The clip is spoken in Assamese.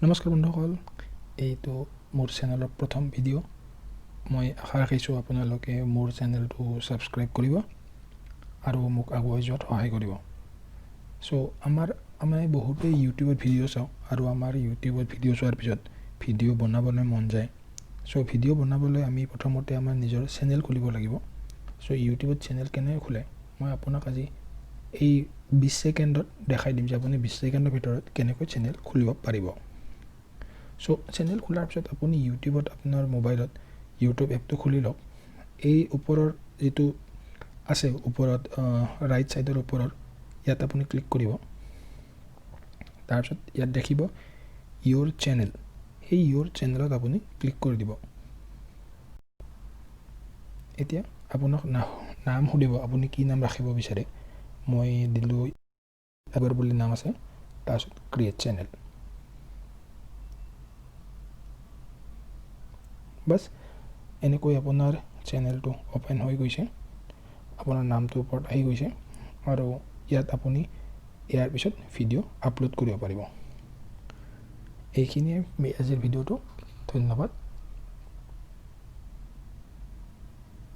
নমস্কাৰ বন্ধুসকল, এইটো মোৰ চেনেলৰ প্ৰথম ভিডিঅ'। মই আশা ৰাখিছোঁ আপোনালোকে মোৰ চেনেলটো ছাবস্ক্ৰাইব কৰিব আৰু মোক আগুৱাই যোৱাত সহায় কৰিব। আমি বহুতেই ইউটিউবত ভিডিঅ' চাওঁ আৰু আমাৰ ইউটিউবত ভিডিঅ' চোৱাৰ পিছত ভিডিঅ' বনাবলৈ মন যায়। ভিডিঅ' বনাবলৈ আমি প্ৰথমতে আমাৰ নিজৰ চেনেল খুলিব লাগিব। ইউটিউবত চেনেল কেনেকৈ খোলে মই আপোনাক আজি এই 20 ছেকেণ্ডত দেখাই দিম যে আপুনি 20 ছেকেণ্ডৰ ভিতৰত কেনেকৈ চেনেল খুলিব পাৰিব। চেনেল খোলাৰ পিছত আপুনি ইউটিউবত আপোনাৰ মোবাইলত ইউটিউব এপটো খুলি লওক। এই ওপৰৰ যিটো আছে ওপৰত ৰাইট ছাইডৰ ওপৰত ইয়াত আপুনি ক্লিক কৰিব। তাৰপিছত ইয়াত দেখিব ইউৰ চেনেল, সেই ইউৰ চেনেলত আপুনি ক্লিক কৰি দিব। এতিয়া আপোনাক নাম সুধিব, আপুনি কি নাম ৰাখিব বিচাৰে। মই দিলোঁ আগৰ বুলি নাম আছে, তাৰপিছত ক্ৰিয়েট চেনেল। বাছ এনেকৈ আপোনাৰ চেনেলটো অ'পেন হৈ গৈছে, আপোনাৰ নামটো ওপৰত আহি গৈছে আৰু ইয়াত আপুনি ইয়াৰ পিছত ভিডিঅ' আপলোড কৰিব পাৰিব। এইখিনিয়ে আজিৰ ভিডিঅ'টো। ধন্যবাদ।